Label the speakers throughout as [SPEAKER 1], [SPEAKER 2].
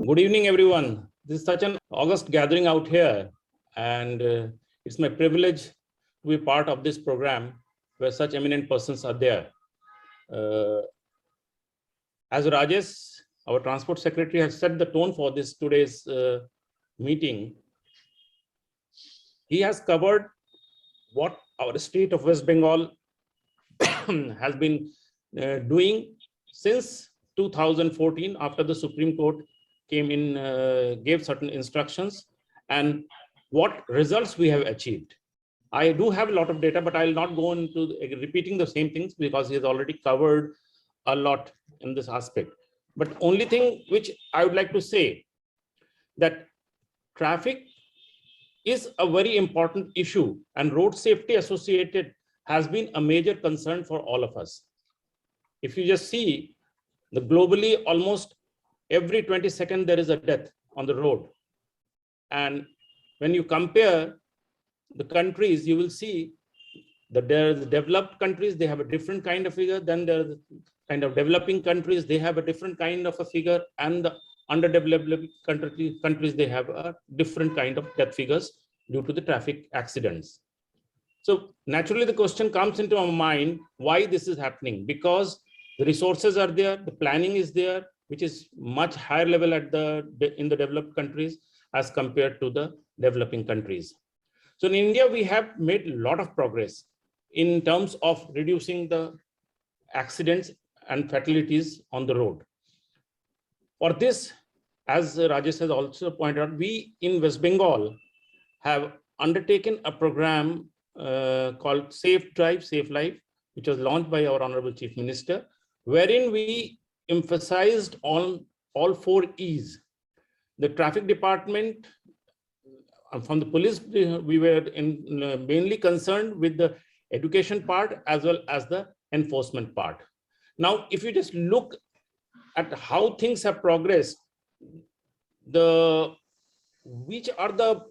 [SPEAKER 1] Good evening, everyone. This is such an august gathering out here, and it's my privilege to be part of this program where such eminent persons are there. As Rajesh, our Transport Secretary, has set the tone for this today's meeting, he has covered what our state of West Bengal has been doing since 2014 after the Supreme Court came in, gave certain instructions, and what results we have achieved. I do have a lot of data, but I'll not go into repeating the same things because he has already covered a lot in this aspect. But only thing which I would like to say, that traffic is a very important issue, and road safety associated has been a major concern for all of us. If you just see, the globally almost every 20 seconds there is a death on the road. And when you compare the countries, you will see that there are the developed countries, they have a different kind of figure. Then there are the kind of developing countries, they have a different kind of a figure. And the underdeveloped countries, they have a different kind of death figures due to the traffic accidents. So naturally, the question comes into our mind, why this is happening? Because the resources are there, the planning is there, which is much higher level at in the developed countries as compared to the developing countries. So in India, we have made a lot of progress in terms of reducing the accidents and fatalities on the road. For this, as Rajesh has also pointed out, we in West Bengal have undertaken a program called Safe Drive, Safe Life, which was launched by our Honorable Chief Minister, wherein we emphasized on all 4 E's. The traffic department, from the police, we were mainly concerned with the education part as well as the enforcement part. Now, if you just look at how things have progressed, which are the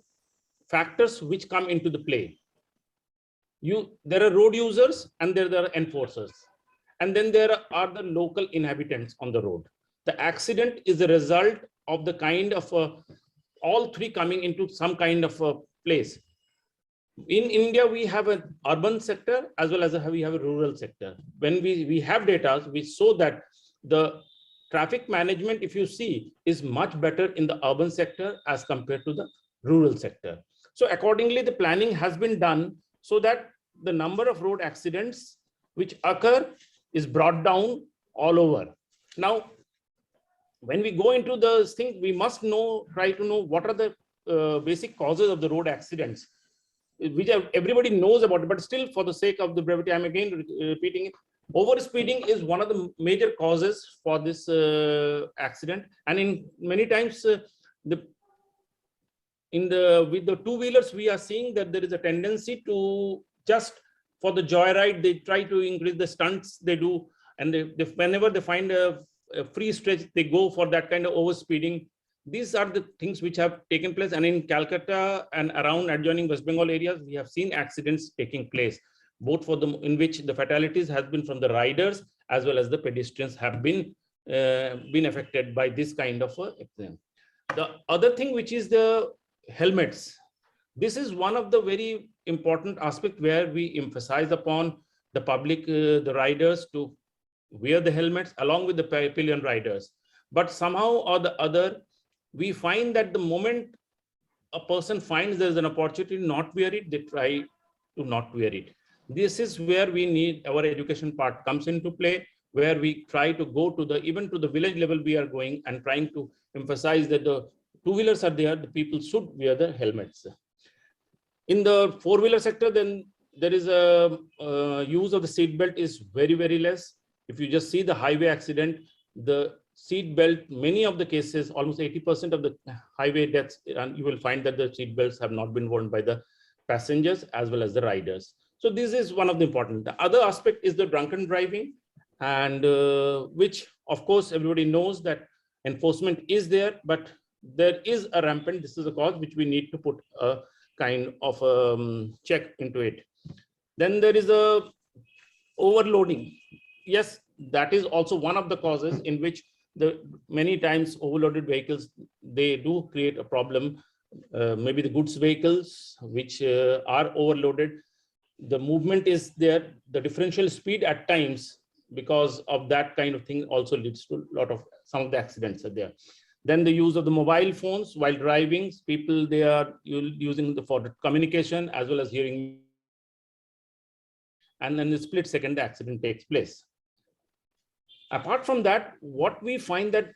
[SPEAKER 1] factors which come into the play? There are road users and there are enforcers. And then there are the local inhabitants on the road. The accident is a result of the kind of all 3 coming into some kind of a place. In India, we have an urban sector as well as we have a rural sector. When we have data, we show that the traffic management, if you see, is much better in the urban sector as compared to the rural sector. So accordingly, the planning has been done so that the number of road accidents which occur is brought down all over. Now, when we go into the thing, we must try to know what are the basic causes of the road accidents, which everybody knows about, but still for the sake of the brevity, I'm again repeating it. Overspeeding is one of the major causes for this accident. And in many times, with the 2-wheelers, we are seeing that there is a tendency to just for the joyride, they try to increase the stunts they do. And whenever they find a free stretch, they go for that kind of overspeeding. These are the things which have taken place. And in Calcutta and around adjoining West Bengal areas, we have seen accidents taking place, both for them in which the fatalities has been from the riders as well as the pedestrians have been affected by this kind of accident. The other thing, which is the helmets. This is one of the very important aspects where we emphasize upon the public, the riders to wear the helmets along with the pillion riders. But somehow or the other, we find that the moment a person finds there's an opportunity to not wear it, they try to not wear it. This is where we need our education part comes into play, where we try to go to even to the village level we are going and trying to emphasize that the 2-wheelers are there, the people should wear the helmets. In the 4-wheeler sector, then there is a use of the seat belt is very, very less. If you just see the highway accident, the seat belt, many of the cases, almost 80% of the highway deaths, and you will find that the seat belts have not been worn by the passengers as well as the riders. So this is one of the important. The other aspect is the drunken driving, and which of course everybody knows that enforcement is there, but there is a rampant, this is a cause which we need to put a kind of check into it. Then there is a overloading. Yes, that is also one of the causes in which the many times overloaded vehicles, they do create a problem. Maybe the goods vehicles which are overloaded, the movement is there, the differential speed at times because of that kind of thing also leads to a lot of some of the accidents are there. Then the use of the mobile phones while driving, people, they are using the for communication as well as hearing, and then the split second the accident takes place. Apart from that, what we find that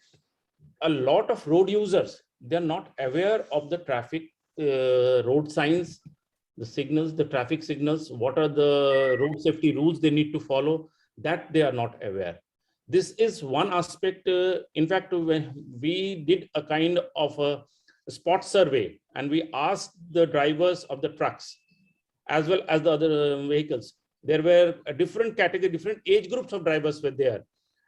[SPEAKER 1] a lot of road users, they're not aware of the traffic road signs, the signals, the traffic signals, what are the road safety rules they need to follow, that they are not aware. This is one aspect. In fact, when we did a kind of a spot survey and we asked the drivers of the trucks as well as the other vehicles, there were a different category, different age groups of drivers were there.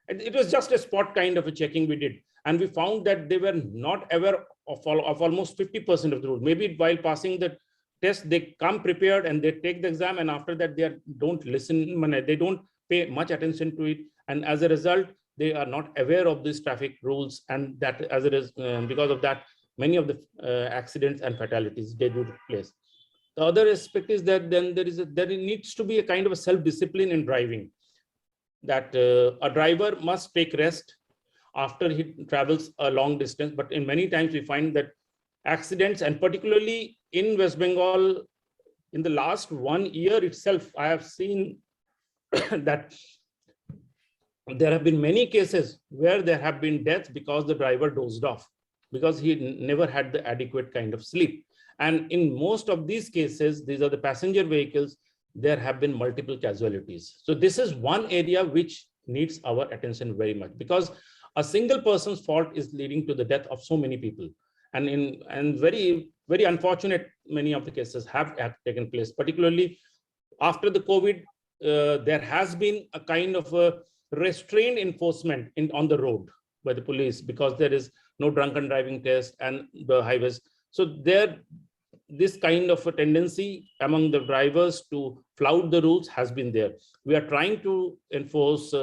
[SPEAKER 1] And it was just a spot kind of a checking we did. And we found that they were not aware of almost 50% of the rules. Maybe while passing the test, they come prepared and they take the exam, and after that they don't listen, they don't pay much attention to it, and as a result they are not aware of these traffic rules, and that as it is because of that many of the accidents and fatalities they do take place. The other aspect is that then there needs to be a kind of a self-discipline in driving, that a driver must take rest after he travels a long distance. But in many times we find that accidents, and particularly in West Bengal, in the last 1 year itself, I have seen that there have been many cases where there have been deaths because the driver dozed off, because he never had the adequate kind of sleep. And in most of these cases, these are the passenger vehicles, there have been multiple casualties. So this is one area which needs our attention very much, because a single person's fault is leading to the death of so many people. And very, very unfortunate, many of the cases have taken place, particularly after the COVID. There has been a kind of a restrained enforcement on the road by the police, because there is no drunken driving test and the highways. So this kind of a tendency among the drivers to flout the rules has been there. We are trying to enforce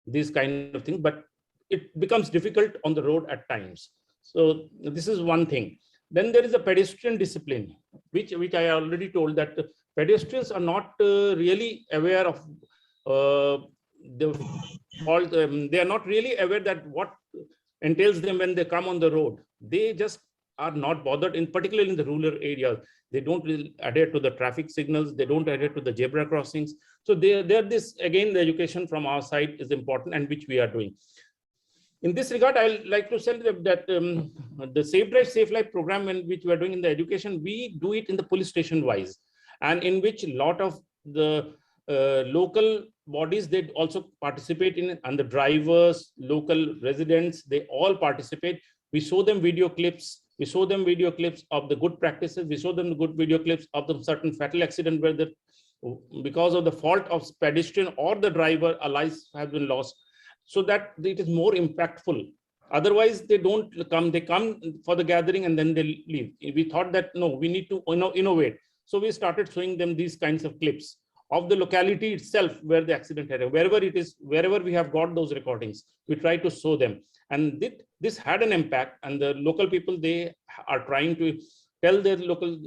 [SPEAKER 1] these kind of things, but it becomes difficult on the road at times. So this is one thing. Then there is a pedestrian discipline, which I already told, that pedestrians are not really aware of the fault. They are not really aware that what entails them when they come on the road. They just are not bothered, in particularly in the rural areas. They don't really adhere to the traffic signals. They don't adhere to the zebra crossings. So this, again, the education from our side is important, and which we are doing. In this regard, I like to say that the Safe Drive, Safe Life program, which we are doing in the education, we do it in the police station wise, and in which a lot of the local bodies, they also participate in it, and the drivers, local residents, they all participate. We show them video clips. We show them video clips of the good practices. We show them the good video clips of the certain fatal accident where because of the fault of pedestrian or the driver, a life has been lost, so that it is more impactful. Otherwise, they don't come. They come for the gathering and then they leave. We thought that no, we need to innovate. So we started showing them these kinds of clips of the locality itself where the accident happened, wherever it is, wherever we have got those recordings, we try to show them. And this had an impact, and the local people, they are trying to tell their local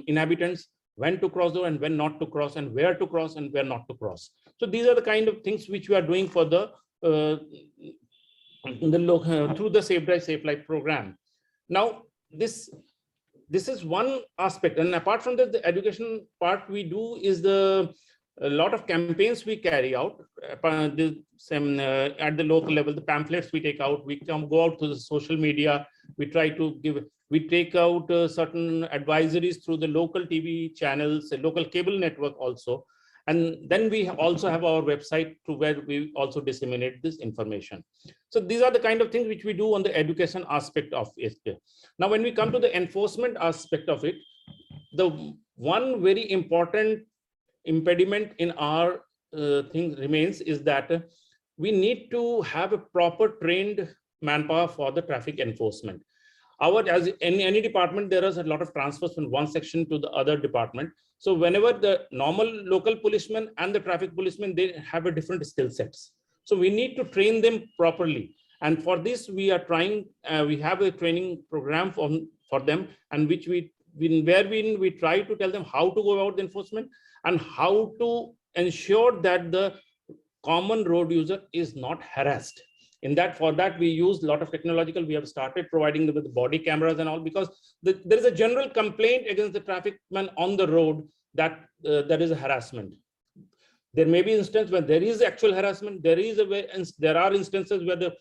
[SPEAKER 1] inhabitants when to cross and when not to cross, and where to cross and where not to cross. So these are the kind of things which we are doing for the through the Safe Drive, Safe Life program. Now, this is one aspect, and apart from that, the education part we do is a lot of campaigns we carry out at the local level. The pamphlets we take out, we go out to the social media, we try to we take out certain advisories through the local TV channels, the local cable network also. And then we also have our website to where we also disseminate this information. So these are the kind of things which we do on the education aspect of it. Now, when we come to the enforcement aspect of it, the one very important impediment in our thing remains is that we need to have a proper trained manpower for the traffic enforcement. As in any department, there is a lot of transfers from one section to the other department. So whenever the normal local policemen and the traffic policemen, they have a different skill sets. So we need to train them properly. And for this, we are trying, we have a training program for them, and which we try to tell them how to go about the enforcement and how to ensure that the common road user is not harassed. For that, we use a lot of technological. We have started providing them with body cameras and all, because there is a general complaint against the traffic man on the road that there is a harassment. There may be instances where there is actual harassment. There are instances where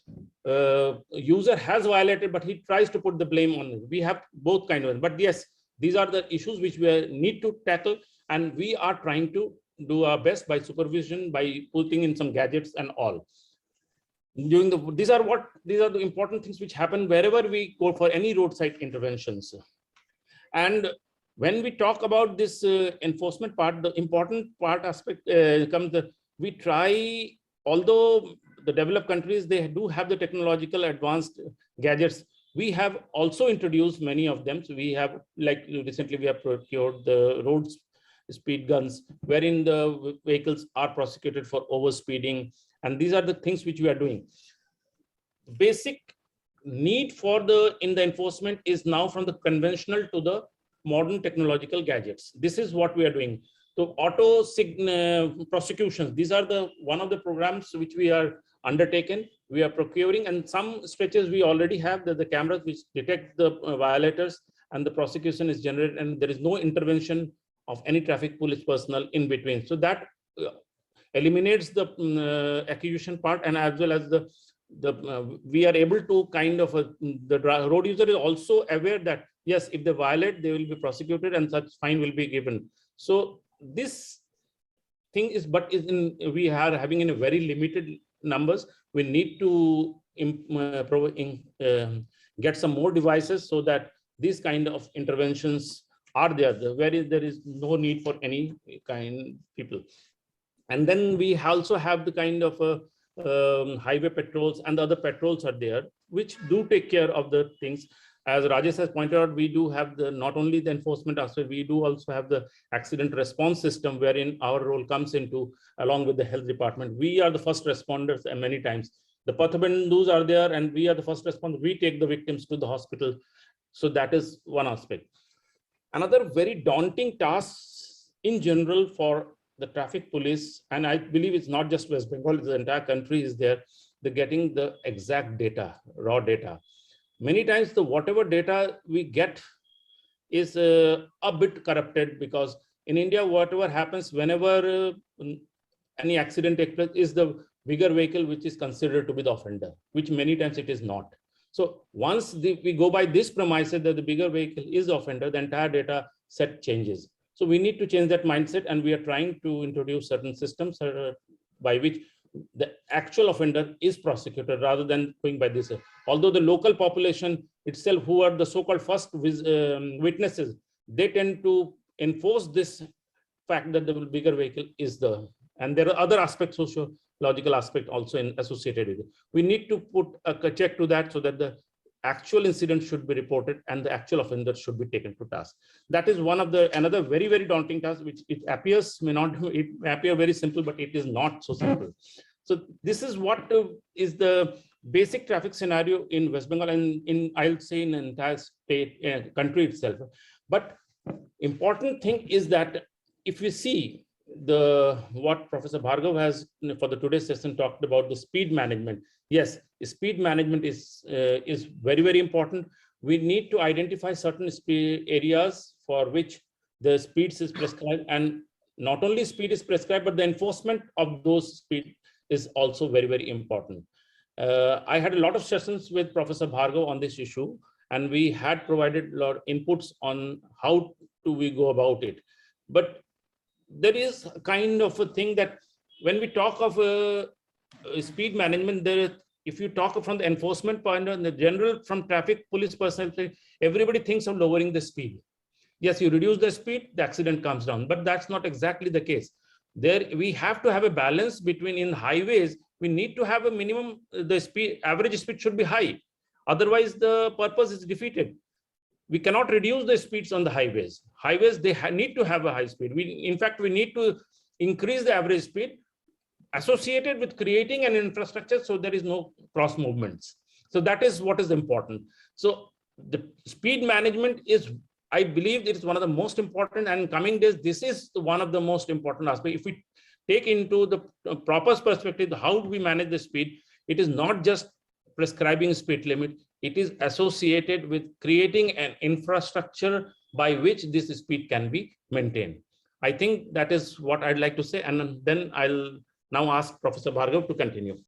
[SPEAKER 1] the user has violated, but he tries to put the blame on it. We have both kind of. But yes, these are the issues which we need to tackle, and we are trying to do our best by supervision, by putting in some gadgets and all. These are the important things which happen wherever we go for any roadside interventions. And when we talk about this enforcement part, the important part aspect comes that we try, although the developed countries, they do have the technological advanced gadgets, we have also introduced many of them. So we have, like recently we have procured the road speed guns, wherein the vehicles are prosecuted for overspeeding. And these are the things which we are doing. Basic need in the enforcement is now from the conventional to the modern technological gadgets. This is what we are doing. So auto prosecutions, these are one of the programs which we are undertaken. We are procuring, and some stretches we already have the cameras which detect the violators, and the prosecution is generated, and there is no intervention of any traffic police personnel in between. So that eliminates the acquisition part, and as well as we are able to kind of the road user is also aware that yes, if they violate, they will be prosecuted and such fine will be given. So this thing is, we are having in a very limited numbers. We need to get some more devices so that these kind of interventions are there, where there is no need for any kind people. And then we also have the kind of highway patrols, and the other patrols are there, which do take care of the things. As Rajesh has pointed out, we do have not only the enforcement aspect, we do also have the accident response system, wherein our role comes into, along with the health department. We are the first responders, and many times the Pathabandhus are there, and we are the first responders. We take the victims to the hospital. So that is one aspect. Another very daunting task in general for the traffic police, and I believe it's not just West Bengal, the entire country is there, getting the exact data, raw data. Many times whatever data we get is a bit corrupted, because in India, whatever happens whenever any accident takes place is the bigger vehicle which is considered to be the offender, which many times it is not. So once we go by this premise that the bigger vehicle is the offender, the entire data set changes. So we need to change that mindset, and we are trying to introduce certain systems by which the actual offender is prosecuted rather than going by this. Although the local population itself, who are the so-called first witnesses, they tend to enforce this fact that the bigger vehicle is and there are other aspects, sociological aspect also associated with it. We need to put a check to that, so that the actual incident should be reported and the actual offender should be taken to task. That is another very, very daunting task, which it may appear very simple, but it is not so simple. So this is what is the basic traffic scenario in West Bengal, and I'll say in the entire state, country itself. But important thing is that if we see what Professor Bhargav has for the today's session talked about, the speed management. Yes, speed management is very, very important. We need to identify certain speed areas for which the speeds is prescribed, and not only speed is prescribed, but the enforcement of those speed is also very, very important. I had a lot of sessions with Professor Bhargav on this issue, and we had provided a lot of inputs on how do we go about it. But there is a kind of a thing that when we talk of speed management, if you talk from the enforcement point of the general, from traffic police personnel, everybody thinks of lowering the speed. Yes, you reduce the speed, the accident comes down, but that's not exactly the case. There we have to have a balance between, in highways, we need to have a minimum, the average speed should be high. Otherwise, the purpose is defeated. We cannot reduce the speeds on the highways. Highways, they need to have a high speed. In fact, we need to increase the average speed. associated with creating an infrastructure so there is no cross movements. So that is what is important. So the speed management is, I believe it is one of the most important, and in coming days, this is one of the most important aspects. If we take into the proper perspective, how do we manage the speed? It is not just prescribing speed limit, it is associated with creating an infrastructure by which this speed can be maintained. I think that is what I'd like to say. And then I'll now ask Professor Bhargav to continue.